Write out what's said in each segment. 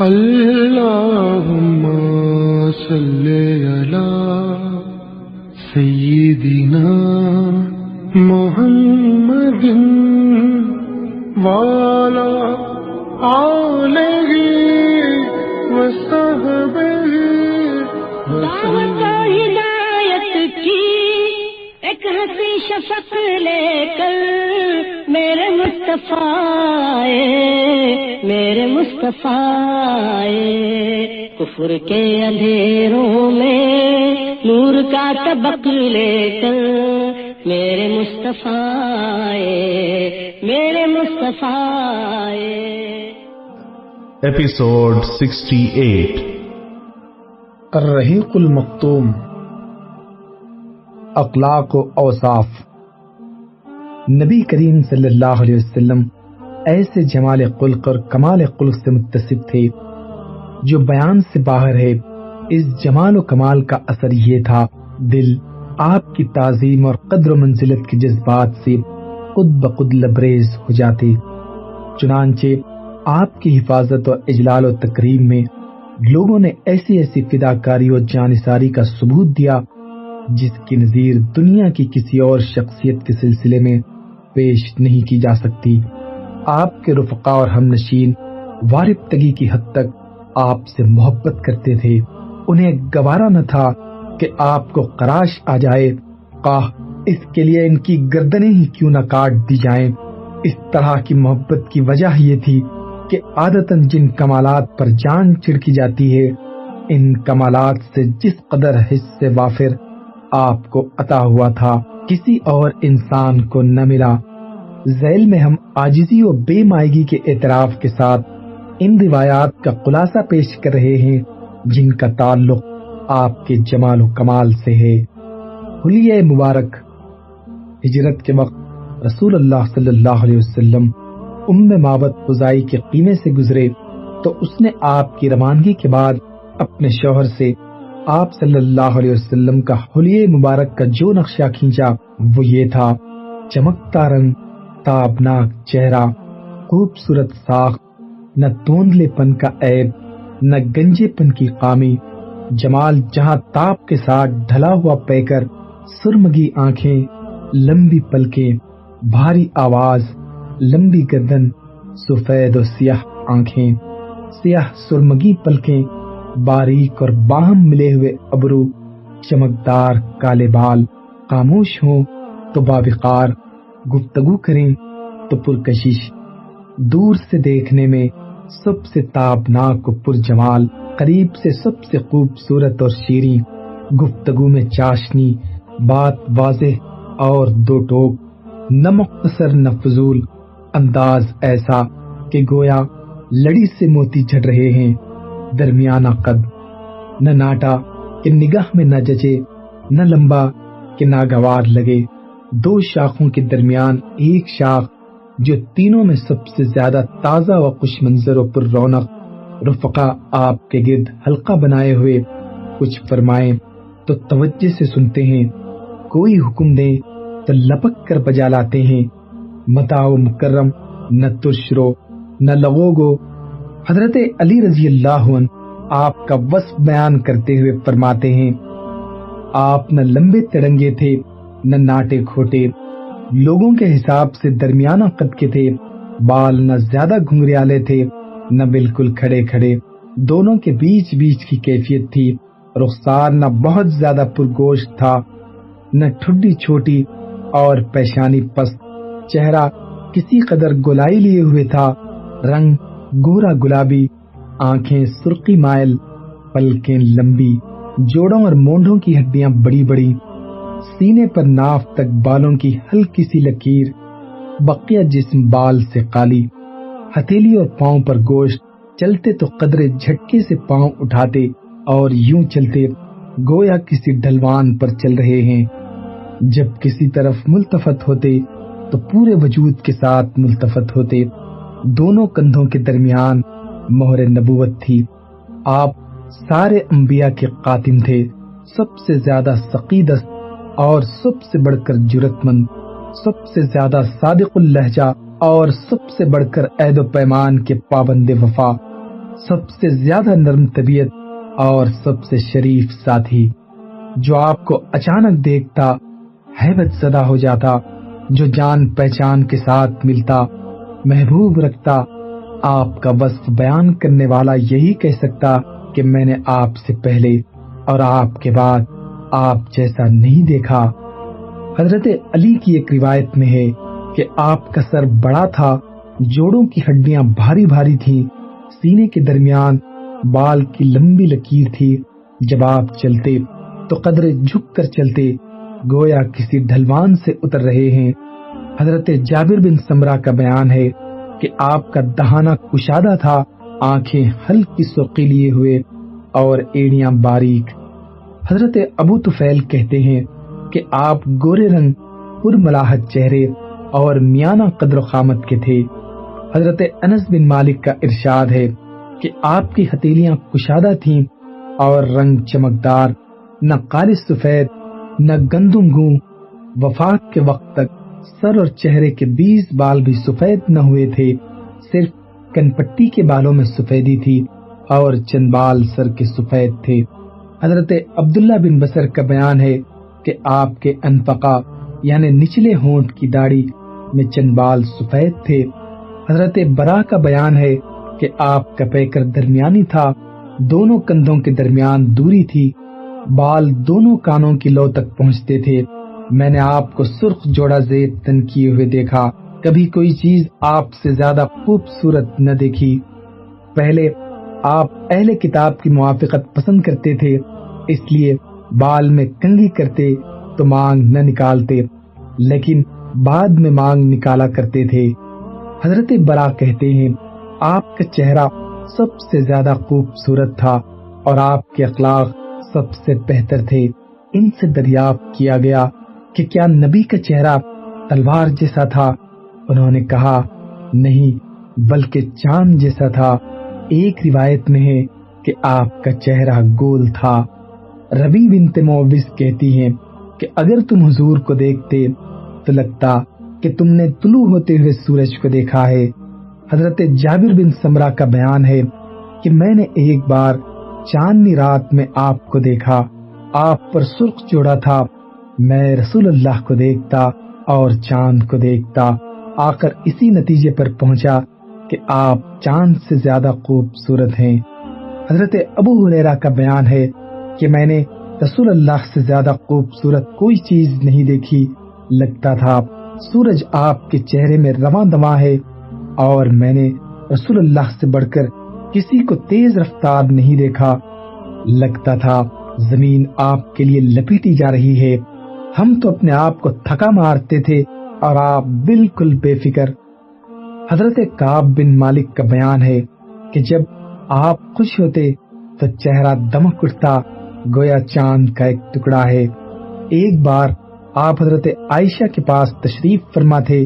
اللهم صل على سيدنا محمد وعلى آلہ وصحبہ دعوت و ہدایت کی ایک ہنسی شفق لے کر میرے مصطفیٰ آئے کفر کے اندھیروں میں نور کا طبق لے کر میرے مصطفیٰ آئے ایپیسوڈ 68 الرحیق المختوم، اخلاق و اوصاف۔ نبی کریم صلی اللہ علیہ وسلم ایسے جمال خلق اور کمال خلق سے متصف تھے جو بیان سے باہر ہے۔ اس جمال و کمال کا اثر یہ تھا، دل آپ کی تعظیم اور قدر و منزلت کے جذبات سے خود بخود لبریز ہو جاتے۔ چنانچہ آپ کی حفاظت اور اجلال و تکریم میں لوگوں نے ایسی ایسی فداکاری اور جانثاری کا ثبوت دیا جس کی نظیر دنیا کی کسی اور شخصیت کے سلسلے میں پیش نہیں کی جا سکتی۔ آپ کے رفقا اور ہم نشین وارفتگی کی حد تک آپ سے محبت کرتے تھے۔ انہیں گوارا نہ تھا کہ آپ کو خراش آ جائے، خواہ اس کے لیے ان کی گردنیں ہی کیوں نہ کاٹ دی جائیں۔ اس طرح کی محبت کی وجہ یہ تھی کہ عادتاً جن کمالات پر جان چھڑکی جاتی ہے، ان کمالات سے جس قدر حصے وافر آپ کو عطا ہوا تھا کسی اور انسان کو نہ ملا۔ ذیل میں ہم عاجزی و بے مائگی کے اعتراف کے ساتھ ان روایات کا خلاصہ پیش کر رہے ہیں جن کا تعلق آپ کے جمال و کمال سے ہے۔ حلیہ مبارک۔ ہجرت کے وقت رسول اللہ صلی اللہ علیہ وسلم معبد خزائی کے خیمے سے گزرے تو اس نے آپ کی روانگی کے بعد اپنے شوہر سے آپ صلی اللہ علیہ وسلم کا حلیہ مبارک کا جو نقشہ کھینچا وہ یہ تھا: چمکتا رنگ، تابناک چہرہ، خوبصورت ساخت، نہ توندلے پن کا عیب، نہ گنجے پن کی خامی، جمال جہاں تاب کے ساتھ ڈھلا ہوا پیکر، سرمگی آنکھیں، لمبی پلکیں، بھاری آواز، لمبی گردن، سفید و سیاہ آنکھیں، سیاہ سرمگی پلکیں، باریک اور باہم ملے ہوئے ابرو، چمکدار کالے بال، خاموش ہوں تو باوقار، گفتگو کریں تو پرکشش، دور سے دیکھنے میں سب سے تابناک و پرجمال، قریب سے سب سے خوبصورت اور شیریں، گفتگو میں چاشنی، بات واضح اور دو ٹوک، نہ مختصر نہ فضول، انداز ایسا کہ گویا لڑی سے موتی جھڑ رہے ہیں، درمیانہ قد، نہ ناٹا کہ نگاہ میں نہ جچے، نہ لمبا کہ ناگوار لگے، دو شاخوں کے درمیان ایک شاخ جو تینوں میں سب سے زیادہ تازہ و خوش منظر و پر رونق۔ رفقا آپ کے گرد حلقہ بنائے ہوئے کچھ فرمائیں تو توجہ سے سنتے ہیں، کوئی حکم دیں تو لپک کر بجا لاتے ہیں، متاع و مکرم، نہ ترشرو نہ لغوگو۔ حضرت علی رضی اللہ عنہ آپ کا وصف بیان کرتے ہوئے فرماتے ہیں، آپ نہ لمبے تڑنگے تھے نہ ناٹے کھوٹے، لوگوں کے حساب سے درمیانہ قد کے تھے، بال نہ زیادہ گھنگریالے تھے نہ بالکل کھڑے کھڑے، دونوں کے بیچ بیچ کی کیفیت تھی، رخسار نہ بہت زیادہ پرگوشت تھا نہ ٹھڈی چھوٹی اور پیشانی پست، چہرہ کسی قدر گلائی لیے ہوئے تھا، رنگ گورا گلابی، آنکھیں سرخی مائل، پلکیں لمبی، جوڑوں اور مونڈوں کی ہڈیاں بڑی بڑی، سینے پر ناف تک بالوں کی ہلکی سی لکیر، بقیہ جسم بال سے خالی، ہتھیلی اور پاؤں پر گوشت، چلتے تو قدرے جھٹکے سے پاؤں اٹھاتے اور یوں چلتے گویا کسی ڈھلوان پر چل رہے ہیں، جب کسی طرف ملتفت ہوتے تو پورے وجود کے ساتھ ملتفت ہوتے، دونوں کندھوں کے درمیان مہر نبوت تھی، آپ سارے انبیاء کے خاتم تھے، سب سے زیادہ سقیدست اور سب سے بڑھ کر جرأت مند، سب سے زیادہ صادق اللہجہ اور سب سے بڑھ کر عہد و پیمان کے پابند وفا، سب سے زیادہ نرم طبیعت اور سب سے شریف ساتھی، جو آپ کو اچانک دیکھتا ہیبت زدہ ہو جاتا، جو جان پہچان کے ساتھ ملتا، محبوب رکھتا۔ آپ کا وصف بیان کرنے والا یہی کہہ سکتا کہ میں نے آپ سے پہلے اور آپ کے بعد آپ جیسا نہیں دیکھا۔ حضرت علی کی ایک روایت میں ہے کہ آپ کا سر بڑا تھا، جوڑوں کی ہڈیاں بھاری بھاری تھیں، سینے کے درمیان بال کی لمبی لکیر تھی، جب آپ چلتے تو قدرے جھک کر چلتے، گویا کسی ڈھلوان سے اتر رہے ہیں۔ حضرت جابر بن سمرہ کا بیان ہے کہ آپ کا دہانہ کشادہ تھا، آنکھیں ہلکی سرخی لیے ہوئے اور ایڑیاں باریک۔ حضرت ابو طفیل کہتے ہیں کہ آپ گورے رنگ، پرملاحت چہرے اور میانہ قدر و قامت کے تھے۔ حضرت انس بن مالک کا ارشاد ہے کہ آپ کی ہتھیلیاں کشادہ تھیں اور رنگ چمکدار، نہ کالے سفید نہ گندم گوں۔ وفات کے وقت تک سر اور چہرے کے 20 بال بھی سفید نہ ہوئے تھے، صرف کن پٹی کے بالوں میں سفیدی تھی اور چند بال سر کے سفید تھے۔ حضرت عبداللہ بن بصر کا بیان ہے کہ آپ کے انفقا یعنی نچلے ہونٹ کی داڑھی میں چند بال سفید تھے۔ حضرت برا کا بیان ہے کہ آپ کا پیکر درمیانی تھا، دونوں کندھوں کے درمیان دوری تھی، بال دونوں کانوں کی لو تک پہنچتے تھے۔ میں نے آپ کو سرخ جوڑا زیب تن کیے ہوئے دیکھا، کبھی کوئی چیز آپ سے زیادہ خوبصورت نہ دیکھی۔ پہلے آپ اہل کتاب کی موافقت پسند کرتے تھے، اس لیے بال میں کنگھی کرتے تو مانگ نہ نکالتے، لیکن بعد میں مانگ نکالا کرتے تھے۔ حضرت برا کہتے ہیں آپ کا چہرہ سب سے زیادہ خوبصورت تھا اور آپ کے اخلاق سب سے بہتر تھے۔ ان سے دریافت کیا گیا کہ کیا نبی کا چہرہ تلوار جیسا تھا؟ انہوں نے کہا نہیں، بلکہ چاند جیسا تھا۔ ایک روایت میں ہے کہ آپ کا چہرہ گول تھا۔ ربی بنت معوذ کہتی ہیں کہ اگر تم حضور کو دیکھتے تو لگتا کہ تم نے طلوع ہوتے ہوئے سورج کو دیکھا ہے۔ حضرت جابر بن سمرہ کا بیان ہے کہ میں نے ایک بار چاندنی رات میں آپ کو دیکھا، آپ پر سرخ جوڑا تھا، میں رسول اللہ کو دیکھتا اور چاند کو دیکھتا، آخر اسی نتیجے پر پہنچا کہ آپ چاند سے زیادہ خوبصورت ہیں۔ حضرت ابو ہریرہ کا بیان ہے کہ میں نے رسول اللہ سے زیادہ خوبصورت کوئی چیز نہیں دیکھی، لگتا تھا سورج آپ کے چہرے میں رواں دواں ہے، اور میں نے رسول اللہ سے بڑھ کر کسی کو تیز رفتار نہیں دیکھا، لگتا تھا زمین آپ کے لیے لپیٹی جا رہی ہے۔ ہم تو اپنے آپ کو تھکا مارتے تھے اور آپ بالکل بے فکر۔ حضرت کعب بن مالک کا بیان ہے کہ جب آپ خوش ہوتے تو چہرہ دمک اٹھتا، گویا چاند کا ایک ٹکڑا ہے۔ ایک بار آپ حضرت عائشہ کے پاس تشریف فرما تھے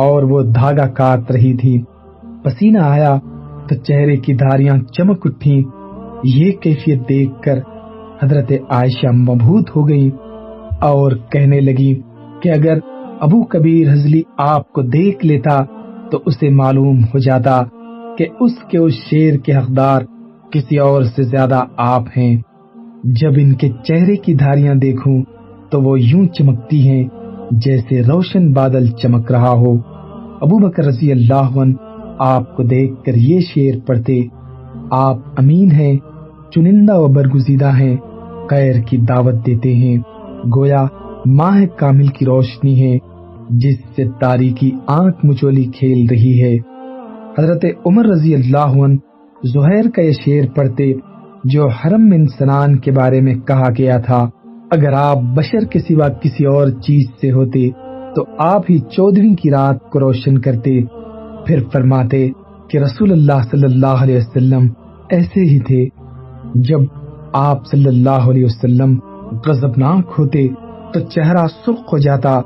اور وہ دھاگا کاٹ رہی تھی، پسینہ آیا تو چہرے کی دھاریاں چمک اٹھیں۔ یہ کیفیت دیکھ کر حضرت عائشہ مبہوت ہو گئی اور کہنے لگی کہ اگر ابو کبیر حضلی آپ کو دیکھ لیتا تو اسے معلوم ہو جاتا کہ اس شیر کے حقدار کسی اور سے زیادہ آپ ہیں۔ جب ان کے چہرے کی دھاریاں دیکھوں تو وہ یوں چمکتی ہیں جیسے روشن بادل چمک رہا ہو۔ ابو بکر رضی اللہ عنہ آپ کو دیکھ کر یہ شعر پڑھتے، آپ امین ہیں، چنندہ و برگزیدہ ہیں، خیر کی دعوت دیتے ہیں، گویا ماہ کامل کی روشنی ہے جس سے تاریکی آنکھ مچولی کھیل رہی ہے۔ حضرت عمر رضی اللہ عنہ زہیر کا یہ شعر پڑھتے جو حرم من سنان کے بارے میں کہا گیا تھا، اگر آپ بشر کے سوا کسی اور چیز سے ہوتے تو آپ ہی 14ویں کی رات کو روشن کرتے۔ پھر فرماتے کہ رسول اللہ صلی اللہ علیہ وسلم ایسے ہی تھے، جب آپ صلی اللہ علیہ وسلم غضبناک ہوتے تو چہرہ سرخ ہو جاتا،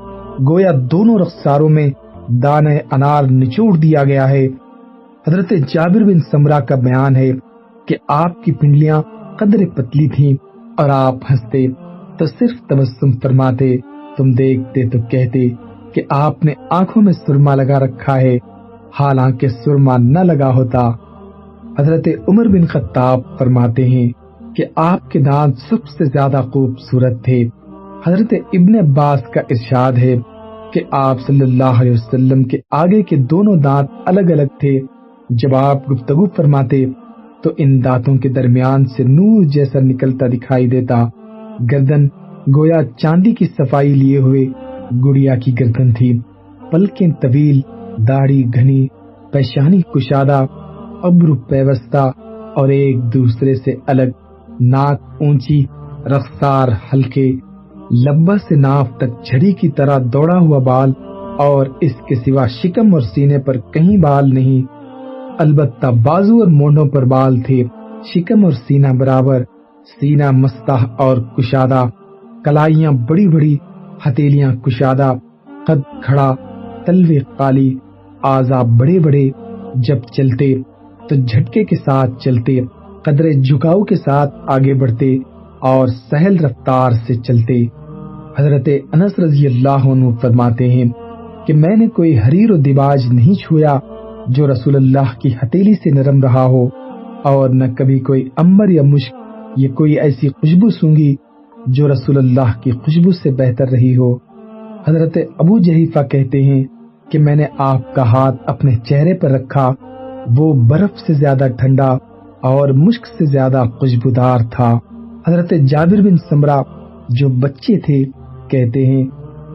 گویا دونوں رخساروں میں دانے انار نچوڑ دیا گیا ہے۔ حضرت جابر بن سمرہ کا بیان ہے کہ آپ کی پنڈلیاں قدرے پتلی تھیں اور آپ ہنستے تو صرف تبسم فرماتے، تم دیکھتے تو کہتے کہ آپ نے آنکھوں میں سرما لگا رکھا ہے، حالانکہ سرما نہ لگا ہوتا۔ حضرت عمر بن خطاب فرماتے ہیں کہ آپ کے دانت سب سے زیادہ خوبصورت تھے۔ حضرت ابن عباس کا ارشاد ہے کہ آپ صلی اللہ علیہ وسلم کے آگے کے دونوں دانت الگ الگ تھے۔ جب آپ گفتگو فرماتے تو ان دانتوں کے درمیان سے نور جیسا نکلتا دکھائی دیتا۔ گردن گویا چاندی کی صفائی لیے ہوئے گڑیا کی گردن تھی، پلکیں طویل، داڑھی گھنی، پیشانی کشادہ، ابرو پیوستہ اور ایک دوسرے سے الگ، ناک اونچی، رخسار ہلکے، لبہ سے ناف تک جھڑی کی طرح دوڑا ہوا بال، اور اس کے سوا شکم اور سینے پر کہیں بال نہیں، البتہ بازو اور مونڈوں پر بال تھے۔ شکم اور سینہ برابر، سینہ مستح اور کشادہ، کلائیاں بڑی بڑی، ہتھیلیاں کشادہ، قد کھڑا، تلوے قالی، اعضاء بڑے بڑے، جب چلتے تو جھٹکے کے ساتھ چلتے، قدرے جھکاؤ کے ساتھ آگے بڑھتے اور سہل رفتار سے چلتے۔ حضرت انس رضی اللہ عنہ فرماتے ہیں کہ میں نے کوئی حریر و دیباج نہیں چھویا جو رسول اللہ کی ہتھیلی سے نرم رہا ہو، اور نہ کبھی کوئی عنبر یا مشک یا کوئی ایسی خوشبو سونگی جو رسول اللہ کی خوشبو سے بہتر رہی ہو۔ حضرت ابو جحیفہ کہتے ہیں کہ میں نے آپ کا ہاتھ اپنے چہرے پر رکھا، وہ برف سے زیادہ ٹھنڈا اور مشک سے زیادہ خوشبودار تھا۔ حضرت جابر بن سمرہ جو بچے تھے کہتے ہیں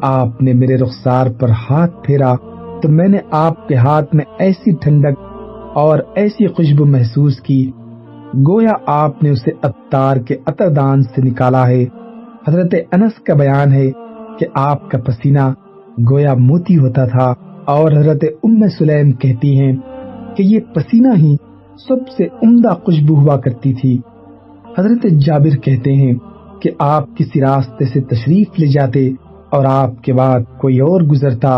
آپ نے میرے رخسار پر ہاتھ پھیرا تو میں نے آپ کے ہاتھ میں ایسی ٹھنڈک اور ایسی خوشبو محسوس کی گویا آپ نے اسے عطار کے عطردان سے نکالا ہے۔ حضرت انس کا بیان ہے کہ آپ کا پسینہ گویا موتی ہوتا تھا، اور حضرت ام سلیم کہتی ہیں کہ یہ پسینہ ہی سب سے عمدہ خوشبو ہوا کرتی تھی۔ حضرت جابر کہتے ہیں کہ آپ کسی راستے سے تشریف لے جاتے اور آپ کے بعد کوئی اور گزرتا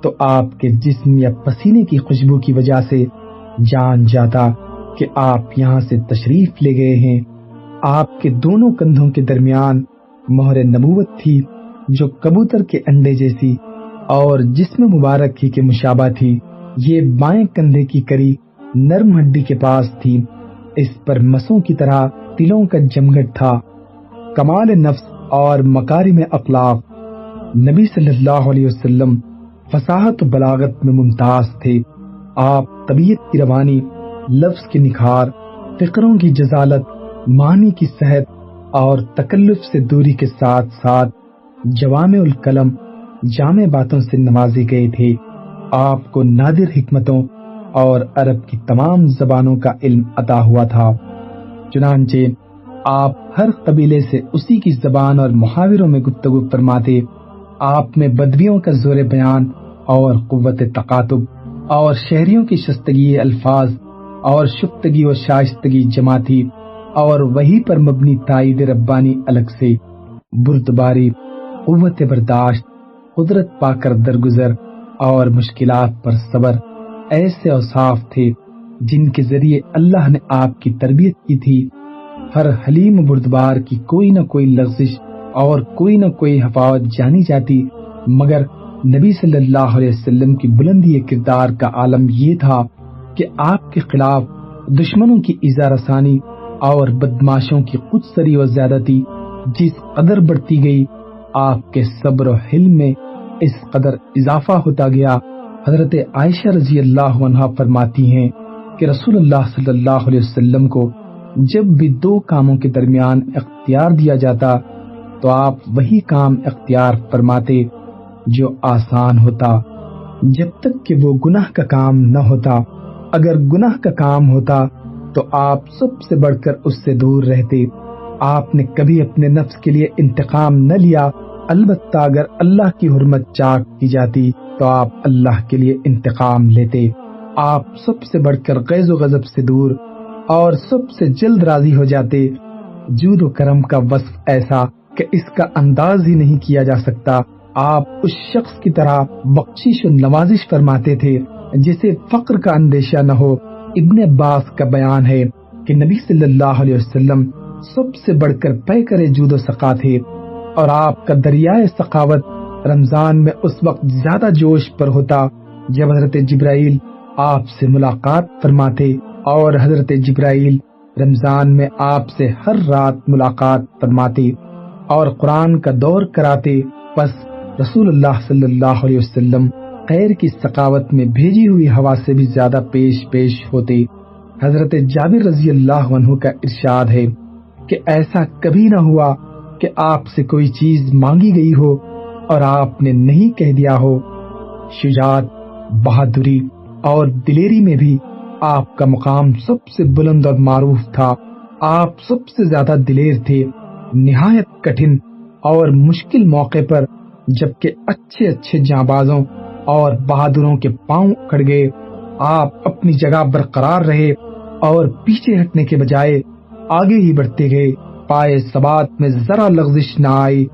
تو آپ کے جسم یا پسینے کی خوشبو کی وجہ سے جان جاتا کہ آپ یہاں سے تشریف لے گئے ہیں۔ آپ کے دونوں کندھوں کے درمیان مہر نبوت تھی جو کبوتر کے انڈے جیسی اور جسم مبارک ہی کے مشابہ تھی۔ یہ بائیں کندھے کی کری نرم ہڈی کے پاس تھی، اس پر مسوں کی طرح تلوں کا جمگٹ تھا۔ کمال نفس اور مکارم اخلاق، نبی صلی اللہ علیہ وسلم فصاحت و بلاغت میں ممتاز تھے۔ آپ طبیعت کی روانی، لفظ کی نکھار، فقروں کی جزالت، معنی کی صحت اور تکلف سے دوری کے ساتھ ساتھ جوامع الکلم، جامع باتوں سے نوازے گئے تھے۔ آپ کو نادر حکمتوں اور عرب کی تمام زبانوں کا علم عطا ہوا تھا، چنانچہ آپ ہر قبیلے سے اسی کی زبان اور محاوروں میں گفتگو فرماتے۔ آپ میں بدویوں کا زور بیان اور قوت تقاطب اور شہریوں کی شستگی الفاظ اور شفتگی و شائستگی جمع تھی، اور وہی پر مبنی تائید ربانی الگ سے، بردباری، قوت برداشت، قدرت پا کر درگزر اور مشکلات پر صبر، ایسے اوصاف تھے جن کے ذریعے اللہ نے آپ کی تربیت کی تھی۔ ہر حلیم بردبار کی کوئی نہ کوئی لغزش اور کوئی نہ کوئی حفاظت جانی جاتی، مگر نبی صلی اللہ علیہ وسلم کی بلندی کردار کا عالم یہ تھا کہ آپ کے خلاف دشمنوں کی ایذا رسانی اور بدماشوں کی خود سری و زیادتی جس قدر بڑھتی گئی، آپ کے صبر و حلم میں اس قدر اضافہ ہوتا گیا۔ حضرت عائشہ رضی اللہ عنہا فرماتی ہیں کہ رسول اللہ صلی اللہ علیہ وسلم کو جب بھی دو کاموں کے درمیان اختیار دیا جاتا تو آپ وہی کام اختیار فرماتے جو آسان ہوتا، جب تک کہ وہ گناہ کا کام نہ ہوتا۔ اگر گناہ کا کام ہوتا تو آپ سب سے بڑھ کر اس سے دور رہتے۔ آپ نے کبھی اپنے نفس کے لیے انتقام نہ لیا، البتہ اگر اللہ کی حرمت چاک کی جاتی تو آپ اللہ کے لیے انتقام لیتے۔ آپ سب سے بڑھ کر غیظ و غضب سے دور اور سب سے جلد راضی ہو جاتے۔ جود و کرم کا وصف ایسا کہ اس کا انداز ہی نہیں کیا جا سکتا۔ آپ اس شخص کی طرح بخشش و نوازش فرماتے تھے جسے فقر کا اندیشہ نہ ہو۔ ابن عباس کا بیان ہے کہ نبی صلی اللہ علیہ وسلم سب سے بڑھ کر پیکر جود و سخا تھے، اور آپ کا دریائے سخاوت رمضان میں اس وقت زیادہ جوش پر ہوتا جب حضرت جبرائیل آپ سے ملاقات فرماتے اور حضرت جبرائیل رمضان میں آپ سے ہر رات ملاقات فرماتے اور قرآن کا دور کراتے، پس رسول اللہ صلی اللہ علیہ وسلم خیر کی سخاوت میں بھیجی ہوئی ہوا سے بھی زیادہ پیش ہوتے۔ حضرت جابر رضی اللہ عنہ کا ارشاد ہے کہ ایسا کبھی نہ ہوا کہ آپ سے کوئی چیز مانگی گئی ہو اور آپ نے نہیں کہہ دیا ہو۔ شجاعت، بہادری اور دلیری میں بھی آپ کا مقام سب سے بلند اور معروف تھا۔ آپ سب سے زیادہ دلیر تھے، نہایت کٹھن اور مشکل موقع پر جبکہ اچھے جانبازوں اور بہادروں کے پاؤں اکھڑ گئے، آپ اپنی جگہ برقرار رہے اور پیچھے ہٹنے کے بجائے آگے ہی بڑھتے گئے۔ پائے ثبات میں ذرا لغزش نہ آئی۔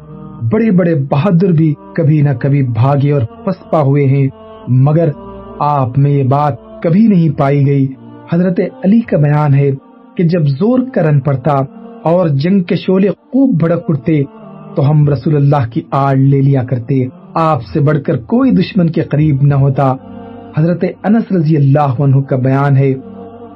بڑے بڑے بہادر بھی کبھی نہ کبھی بھاگے اور پسپا ہوئے ہیں، مگر آپ میں یہ بات کبھی نہیں پائی گئی۔ حضرت علی کا بیان ہے کہ جب زور کا رن پڑتا اور جنگ کے شعلے خوب بھڑک اٹھتے تو ہم رسول اللہ کی آڑ لے لیا کرتے، آپ سے بڑھ کر کوئی دشمن کے قریب نہ ہوتا۔ حضرت انس رضی اللہ عنہ کا بیان ہے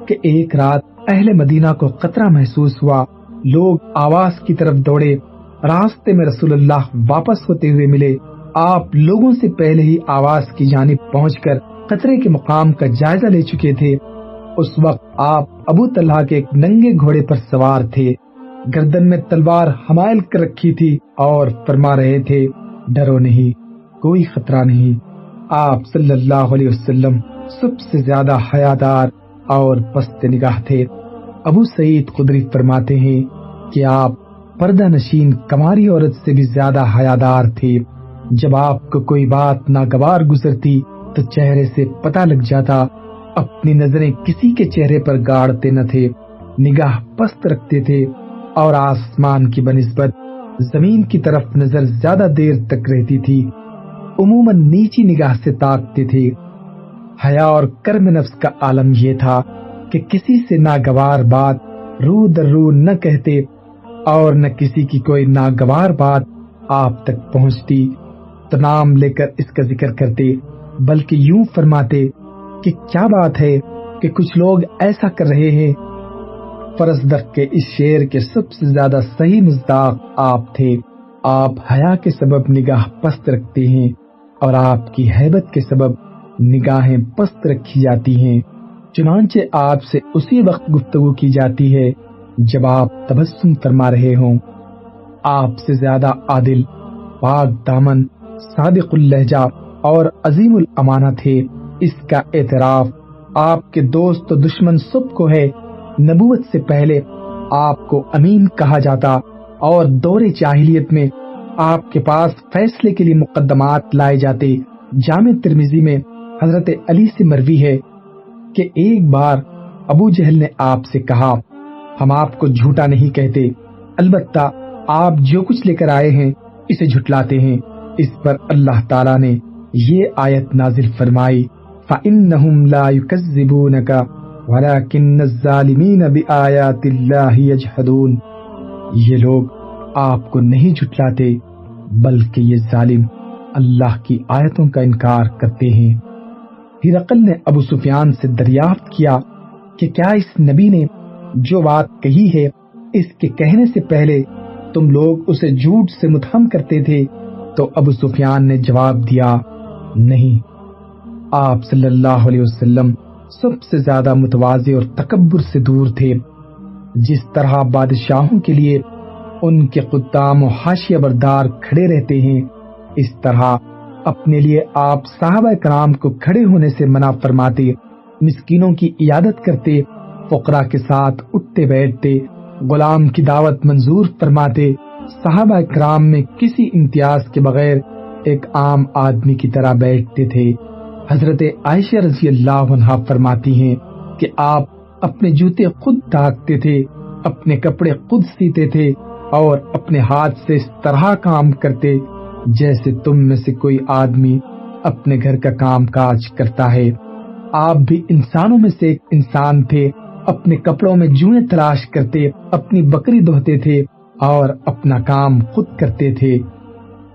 کہ ایک رات اہل مدینہ کو خطرہ محسوس ہوا، لوگ آواز کی طرف دوڑے، راستے میں رسول اللہ واپس ہوتے ہوئے ملے۔ آپ لوگوں سے پہلے ہی آواز کی جانب پہنچ کر خطرے کے مقام کا جائزہ لے چکے تھے۔ اس وقت آپ ابو طلحہ کے ایک ننگے گھوڑے پر سوار تھے، گردن میں تلوار حمائل کر رکھی تھی اور فرما رہے تھے، ڈرو نہیں، کوئی خطرہ نہیں۔ آپ صلی اللہ علیہ وسلم سب سے زیادہ حیادار اور پست نگاہ تھے۔ ابو سعید خدری فرماتے ہیں کہ آپ پردہ نشین کماری عورت سے بھی زیادہ حیادار تھے۔ جب آپ کو کوئی بات ناگوار گزرتی تو چہرے سے پتہ لگ جاتا۔ اپنی نظریں کسی کے چہرے پر گاڑتے نہ تھے، نگاہ پست رکھتے تھے اور آسمان کی بنسبت زمین کی طرف نظر زیادہ دیر تک رہتی تھی۔ عموماً نیچی نگاہ سے تاکتے تھے۔ حیا اور کرم نفس کا عالم یہ تھا کہ کسی سے ناگوار بات رو در رو نہ کہتے اور نہ کسی کی کوئی ناگوار بات آپ تک پہنچتی تو نام لے کر اس کا ذکر کرتے، بلکہ یوں فرماتے کہ کیا بات ہے کہ کچھ لوگ ایسا کر رہے ہیں۔ فرزدق کے اس شعر کے سب سے زیادہ صحیح مصداق آپ تھے۔ آپ حیا کے سبب نگاہ پست رکھتے ہیں اور آپ کی ہیبت کے سبب نگاہیں پست رکھی جاتی ہیں، چنانچہ آپ سے اسی وقت گفتگو کی جاتی ہے جب آپ تبسم فرما رہے ہوں۔ آپ سے زیادہ عادل، پاک دامن، صادق اللہجہ اور عظیم الامانہ تھے۔ اس کا اعتراف آپ کے دوست و دشمن سب کو ہے۔ نبوت سے پہلے آپ کو امین کہا جاتا اور دور جاہلیت میں آپ کے پاس فیصلے کے لیے مقدمات لائے جاتے۔ جامع ترمذی میں حضرت علی سے مروی ہے کہ ایک بار ابو جہل نے آپ سے کہا، ہم آپ کو جھوٹا نہیں کہتے، البتہ آپ جو کچھ لے کر آئے ہیں اسے جھٹلاتے ہیں۔ اس پر اللہ تعالیٰ نے یہ آیت نازل فرمائی، فَإِنَّهُمْ لَا يُكَذِّبُونَكَ وَلَكِنَّ الظَّالِمِينَ بِآيَاتِ اللَّهِ يَجْحَدُونَ۔ یہ لوگ آپ کو نہیں جھٹلاتے بلکہ یہ ظالم اللہ کی آیتوں کا انکار کرتے ہیں۔ ہرقل نے ابو سفیان سے دریافت کیا کہ کیا اس نبی نے جو بات کہی ہے اس کے کہنے سے پہلے تم لوگ اسے جھوٹ سے متہم کرتے تھے؟ تو ابو سفیان نے جواب دیا، نہیں، آپ صلی اللہ علیہ وسلم سب سے زیادہ متواضع اور تکبر سے دور تھے۔ جس طرح بادشاہوں کے لیے ان کے خدام و حاشیہ بردار کھڑے رہتے ہیں، اس طرح اپنے لیے آپ صحابہ کرام کو کھڑے ہونے سے منع فرماتے، مسکینوں کی عیادت کرتے، فقراء کے ساتھ اٹھتے بیٹھتے، غلام کی دعوت منظور فرماتے، صحابہ کرام میں کسی امتیاز کے بغیر ایک عام آدمی کی طرح بیٹھتے تھے۔ حضرت عائشہ رضی اللہ عنہا فرماتی ہیں کہ آپ اپنے جوتے خود دھاگتے تھے، اپنے کپڑے خود سیتے تھے اور اپنے ہاتھ سے اس طرح کام کرتے جیسے تم میں سے کوئی آدمی اپنے گھر کا کام کاج کرتا ہے۔ آپ بھی انسانوں میں سے ایک انسان تھے، اپنے کپڑوں میں جوئیں تلاش کرتے، اپنی بکری دھوتے تھے اور اپنا کام خود کرتے تھے۔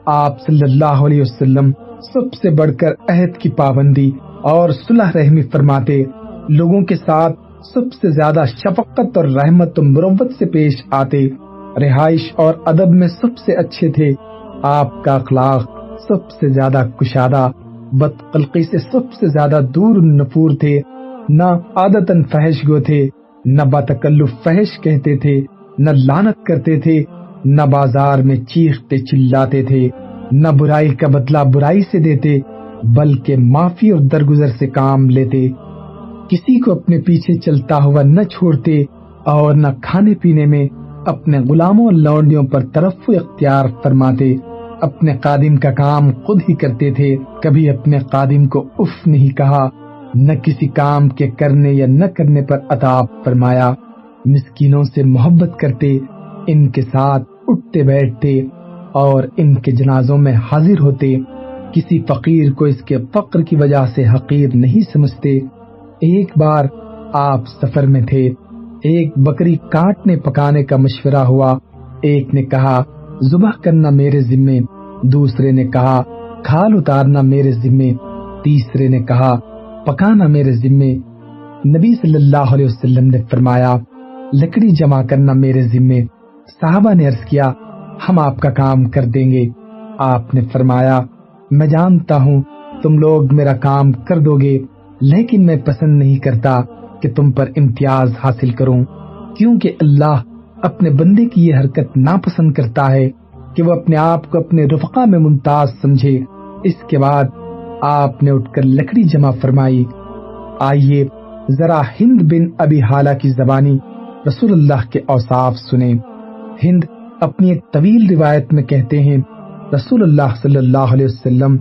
آپ صلی اللہ علیہ وسلم سب سے بڑھ کر عہد کی پابندی اور صلح رحمی فرماتے، لوگوں کے ساتھ سب سے زیادہ شفقت اور رحمت و مروت سے پیش آتے، رہائش اور ادب میں سب سے اچھے تھے، آپ کا اخلاق سب سے زیادہ کشادہ، بدخلقی سے سب سے زیادہ دور النفور تھے، نہ عادتاً فحش گو تھے، نہ باتکلف فحش کہتے تھے، نہ لعنت کرتے تھے، نہ بازار میں چیختے چلاتے تھے، نہ برائی کا بدلہ برائی سے دیتے، بلکہ معافی اور درگزر سے کام لیتے، کسی کو اپنے پیچھے چلتا ہوا نہ چھوڑتے، اور نہ کھانے پینے میں اپنے غلاموں اور لونڈیوں پر ترفع اختیار فرماتے، اپنے خادم کا کام خود ہی کرتے تھے، کبھی اپنے خادم کو اف نہیں کہا، نہ کسی کام کے کرنے یا نہ کرنے پر عطاب فرمایا، مسکینوں سے محبت کرتے، ان کے ساتھ اٹھتے بیٹھتے اور ان کے جنازوں میں حاضر ہوتے، کسی فقیر کو اس کے فقر کی وجہ سے حقیر نہیں سمجھتے۔ ایک بار آپ سفر میں تھے، ایک بکری کاٹنے پکانے کا مشورہ ہوا، ایک نے کہا ذبح کرنا میرے ذمے، دوسرے نے کہا کھال اتارنا میرے ذمے، تیسرے نے کہا پکانا میرے ذمے۔ نبی صلی اللہ علیہ وسلم نے فرمایا لکڑی جمع کرنا میرے ذمے۔ صحابہ نے عرض کیا ہم آپ کا کام کر دیں گے۔ آپ نے فرمایا میں جانتا ہوں تم لوگ میرا کام کر دو گے، لیکن میں پسند نہیں کرتا کہ تم پر امتیاز حاصل کروں، کیونکہ اللہ اپنے بندے کی یہ حرکت ناپسند کرتا ہے کہ وہ اپنے آپ کو اپنے رفقا میں ممتاز سمجھے۔ اس کے بعد آپ نے اٹھ کر لکڑی جمع فرمائی۔ آئیے ذرا ہند بن ابی حالہ کی زبانی رسول اللہ کے اوصاف سنیں۔ ہند اپنی ایک طویل روایت میں کہتے ہیں رسول اللہ صلی اللہ علیہ وسلم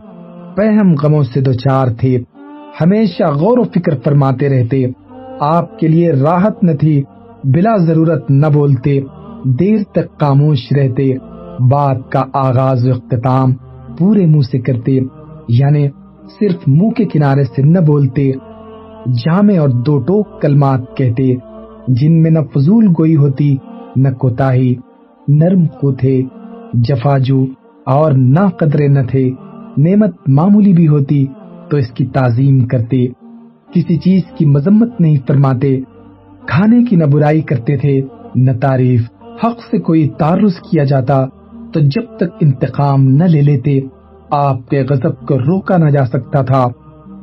پہم غموں سے دوچار تھے، ہمیشہ غور و فکر فرماتے رہتے، آپ کے لیے راحت نہ تھی، بلا ضرورت نہ بولتے، دیر تک خاموش رہتے، بات کا آغاز و اختتام پورے منہ سے کرتے، یعنی صرف منہ کے کنارے سے نہ بولتے، جامع اور دو ٹوک کلمات کہتے جن میں نہ فضول گوئی ہوتی نہ کوتاہی، نرم خو تھے، جفاجو اور نہ قدرے نہ تھے، نعمت معمولی بھی ہوتی تو اس کی تعظیم کرتے، کسی چیز کی مذمت نہیں فرماتے، کھانے کی نہ برائی کرتے تھے نہ تعریف، حق سے کوئی تعرض کیا جاتا تو جب تک انتقام نہ لے لیتے آپ کے غضب کو روکا نہ جا سکتا تھا،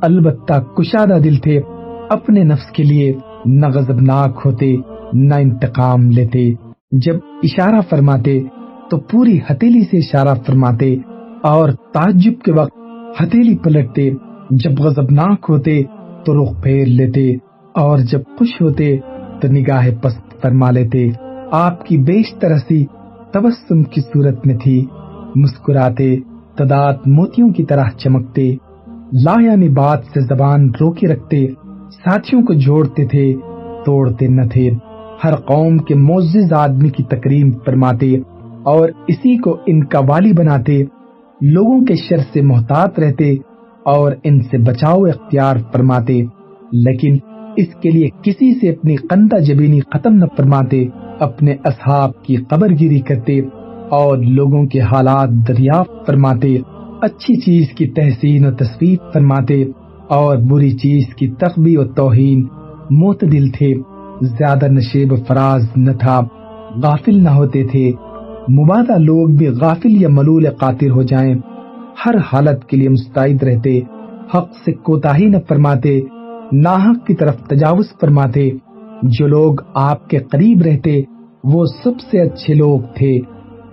البتہ کشادہ دل تھے، اپنے نفس کے لیے نہ غضبناک ہوتے نہ انتقام لیتے، جب اشارہ فرماتے تو پوری ہتھیلی سے اشارہ فرماتے اور تعجب کے وقت ہتھیلی پلٹتے، جب غضبناک ہوتے تو رخ پھیر لیتے اور جب خوش ہوتے تو نگاہ پست فرما لیتے۔ آپ کی بیشتر ہنسی تبسم کی صورت میں تھی، مسکراتے تو دانت موتیوں کی طرح چمکتے، لا یعنی بات سے زبان روکے رکھتے، ساتھیوں کو جوڑتے تھے توڑتے نہ تھے، ہر قوم کے معزز آدمی کی تکریم فرماتے اور اسی کو ان کا والی بناتے، لوگوں کے شر سے محتاط رہتے اور ان سے بچاؤ اختیار فرماتے، لیکن اس کے لیے کسی سے اپنی قندہ جبینی ختم نہ فرماتے، اپنے اصحاب کی قبر گیری کرتے اور لوگوں کے حالات دریافت فرماتے، اچھی چیز کی تحسین و تصویب فرماتے اور بری چیز کی تخبی و توہین، معتدل تھے، زیادہ نشیب فراز نہ تھا، غافل نہ ہوتے تھے، مبادہ لوگ بھی غافل یا ملول قاطر ہو جائیں ہر حالت کے لیے مستعد رہتے، حق سے کوتاہی نہ فرماتے، ناحق کی طرف تجاوز فرماتے، جو لوگ آپ کے قریب رہتے وہ سب سے اچھے لوگ تھے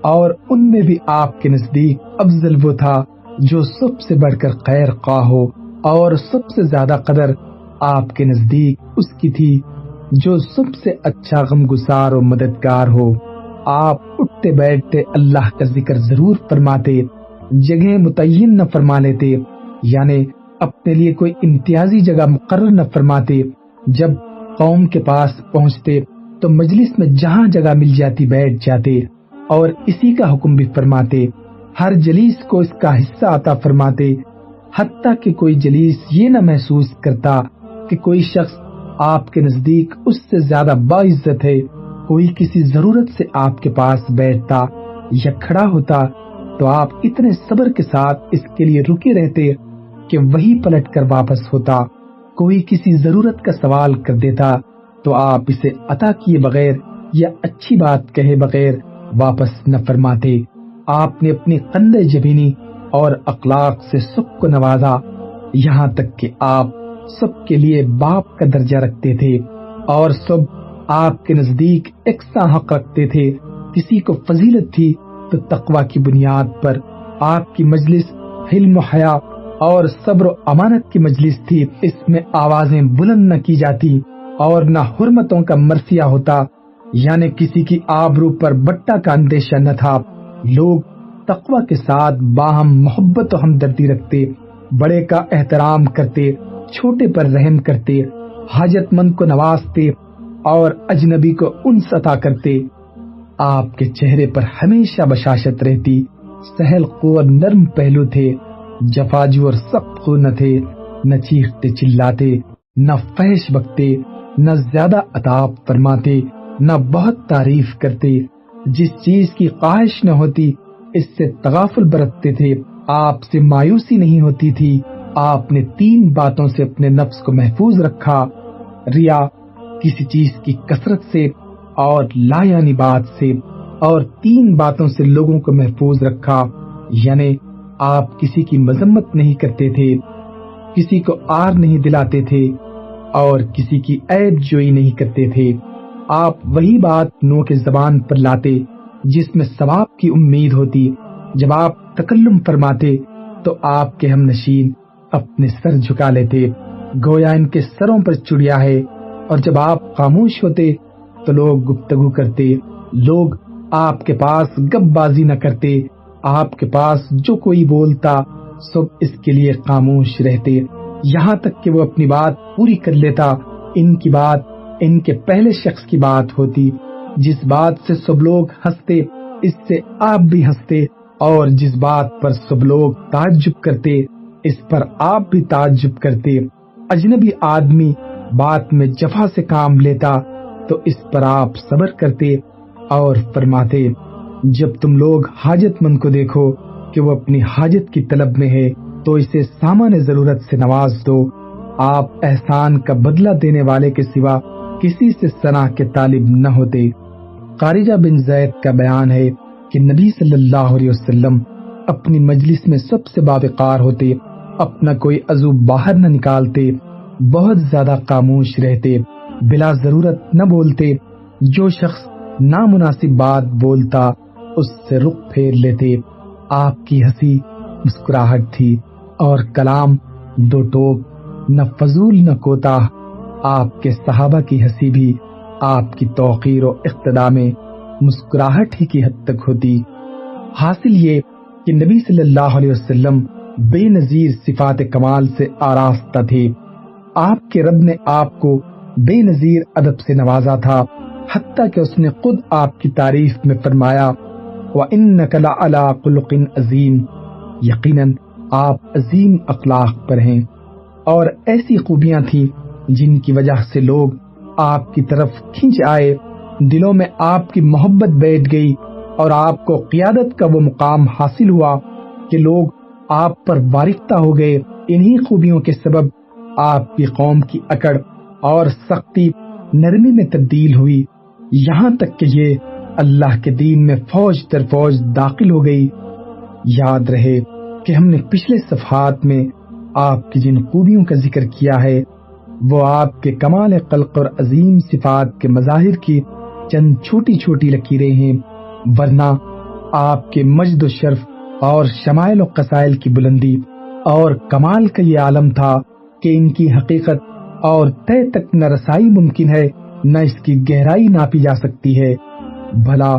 اور ان میں بھی آپ کے نزدیک افضل وہ تھا جو سب سے بڑھ کر خیر خواہ ہو، اور سب سے زیادہ قدر آپ کے نزدیک اس کی تھی جو سب سے اچھا غمگسار و مددگار ہو۔ آپ اٹھتے بیٹھتے اللہ کا ذکر ضرور فرماتے، جگہ متعین نہ فرما لیتے، یعنی اپنے لیے کوئی امتیازی جگہ مقرر نہ فرماتے، جب قوم کے پاس پہنچتے تو مجلس میں جہاں جگہ مل جاتی بیٹھ جاتے اور اسی کا حکم بھی فرماتے، ہر جلیس کو اس کا حصہ عطا فرماتے، حتیٰ کہ کوئی جلیس یہ نہ محسوس کرتا کہ کوئی شخص آپ کے نزدیک اس سے زیادہ باعزت ہے۔ کوئی کسی ضرورت سے آپ کے پاس بیٹھتا یا کھڑا ہوتا تو آپ اتنے صبر کے ساتھ اس کے لیے رکے رہتے کہ وہی پلٹ کر واپس ہوتا۔ کوئی کسی ضرورت کا سوال کر دیتا تو آپ اسے عطا کیے بغیر یا اچھی بات کہے بغیر واپس نہ فرماتے۔ آپ نے اپنی قند جبینی اور اخلاق سے سب کو نوازا، یہاں تک کہ آپ سب کے لیے باپ کا درجہ رکھتے تھے اور سب آپ کے نزدیک یکساں حق رکھتے تھے۔ کسی کو فضیلت تھی تو تقوی کی بنیاد پر آپ کی مجلس حلم و حیا اور صبر و امانت کی مجلس تھی۔ اس میں آوازیں بلند نہ کی جاتی اور نہ حرمتوں کا مرثیہ ہوتا، یعنی کسی کی آبرو پر بٹا کا اندیشہ نہ تھا۔ لوگ تقوی کے ساتھ باہم محبت و ہمدردی رکھتے، بڑے کا احترام کرتے، چھوٹے پر رحم کرتے، حاجت مند کو نوازتے اور اجنبی کو انس عطا کرتے۔ آپ کے چہرے پر ہمیشہ بشاشت رہتی، سہل خو اور نرم پہلو تھے، جفاجو اور سخت خو نہ تھے، نہ چیختے چلاتے، نہ فحش بکتے، نہ زیادہ عطاب فرماتے، نہ بہت تعریف کرتے۔ جس چیز کی خواہش نہ ہوتی اس سے تغافل برتتے تھے۔ آپ سے مایوسی نہیں ہوتی تھی۔ آپ نے 3 باتوں سے اپنے نفس کو محفوظ رکھا: ریا، کسی چیز کی کثرت سے اور لا یعنی بات سے، اور 3 باتوں سے لوگوں کو محفوظ رکھا، یعنی آپ کسی کی مذمت نہیں کرتے تھے، کسی کو آر نہیں دلاتے تھے اور کسی کی عیب جوئی نہیں کرتے تھے۔ آپ وہی بات نو کے زبان پر لاتے جس میں ثواب کی امید ہوتی۔ جب آپ تکلم فرماتے تو آپ کے ہم نشین اپنے سر جھکا لیتے، گویا ان کے سروں پر چڑیا ہے، اور جب آپ خاموش ہوتے تو لوگ گفتگو کرتے۔ لوگ آپ کے پاس گپ بازی نہ کرتے، آپ کے پاس جو کوئی بولتا سب اس کے لیے خاموش رہتے، یہاں تک کہ وہ اپنی بات پوری کر لیتا۔ ان کی بات ان کے پہلے شخص کی بات ہوتی، جس بات سے سب لوگ ہنستے اس سے آپ بھی ہنستے، اور جس بات پر سب لوگ تعجب کرتے اس پر آپ بھی تعجب کرتے۔ اجنبی آدمی بات میں جفا سے کام لیتا تو اس پر آپ صبر کرتے اور فرماتے، جب تم لوگ حاجت مند کو دیکھو کہ وہ اپنی حاجت کی طلب میں ہے تو اسے سامان ضرورت سے نواز دو۔ آپ احسان کا بدلہ دینے والے کے سوا کسی سے ثنا کے طالب نہ ہوتے۔ خارجہ بن زید کا بیان ہے کہ نبی صلی اللہ علیہ وسلم اپنی مجلس میں سب سے باوقار ہوتے، اپنا کوئی عضو باہر نہ نکالتے، بہت زیادہ خاموش رہتے، بلا ضرورت نہ بولتے، جو شخص نامناسب بات بولتا اس سے رخ پھیر لیتے۔ آپ کی ہنسی مسکراہٹ تھی اور کلام 2 ٹوک، نہ فضول نہ کوتاہ۔ آپ کے صحابہ کی ہنسی بھی آپ کی توقیر و اقتداء میں مسکراہٹ ہی کی حد تک ہوتی۔ حاصل یہ کہ نبی صلی اللہ علیہ وسلم بے نظیر صفات کمال سے آراستہ تھے۔ آپ کے رب نے آپ کو بے نظیر ادب سے نوازا تھا، حتیٰ کہ اس نے خود آپ کی تعریف میں فرمایا، وَإِنَّكَ لَعَلَىٰ خُلُقٍ عَظِيمٍ، یقیناً آپ عظیم اخلاق پر ہیں۔ اور ایسی خوبیاں تھیں جن کی وجہ سے لوگ آپ کی طرف کھنچ آئے، دلوں میں آپ کی محبت بیٹھ گئی اور آپ کو قیادت کا وہ مقام حاصل ہوا کہ لوگ آپ پر وارفتہ ہو گئے۔ انہی خوبیوں کے سبب آپ کی قوم کی اکڑ اور سختی نرمی میں تبدیل ہوئی، یہاں تک کہ یہ اللہ کے دین میں فوج در فوج داخل ہو گئی۔ یاد رہے کہ ہم نے پچھلے صفحات میں آپ کی جن خوبیوں کا ذکر کیا ہے وہ آپ کے کمال خلق اور عظیم صفات کے مظاہر کی چند چھوٹی چھوٹی لکیریں ہیں، ورنہ آپ کے مجد و شرف اور شمائل و قصائل کی بلندی اور کمال کا یہ عالم تھا کہ ان کی حقیقت اور تہ تک نہ رسائی ممکن ہے، نہ اس کی گہرائی ناپی جا سکتی ہے۔ بھلا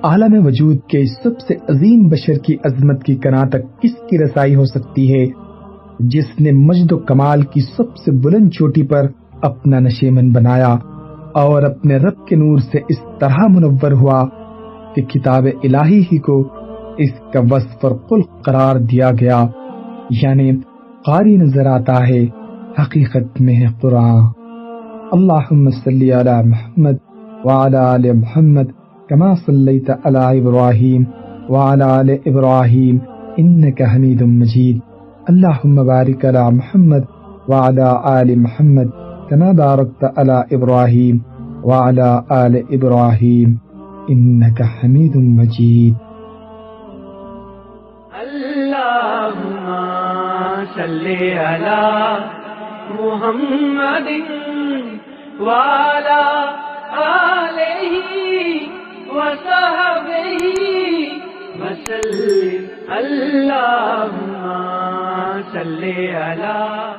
عالم وجود کے سب سے عظیم بشر کی عظمت کی کناں تک کس کی رسائی ہو سکتی ہے، جس نے مجد و کمال کی سب سے بلند چوٹی پر اپنا نشیمن بنایا اور اپنے رب کے نور سے اس طرح منور ہوا کہ کتاب الہی ہی کو اس کا وصف اور خلق قرار دیا گیا، یعنی قاری نظر آتا ہے، حقیقت میں ہے قرآن۔ اللہم صلی علی محمد وعلی آل محمد کما صلیت علی ابراہیم وعلی آل ابراہیم انک حمید مجید۔ اللہم بارک علی محمد وعلی آل محمد كما باركت على إبراهيم وعلى آل إبراهيم إنك حميد مجيد. اللهم صل على محمد وعلى آله وصحبه وسلم. اللهم صل على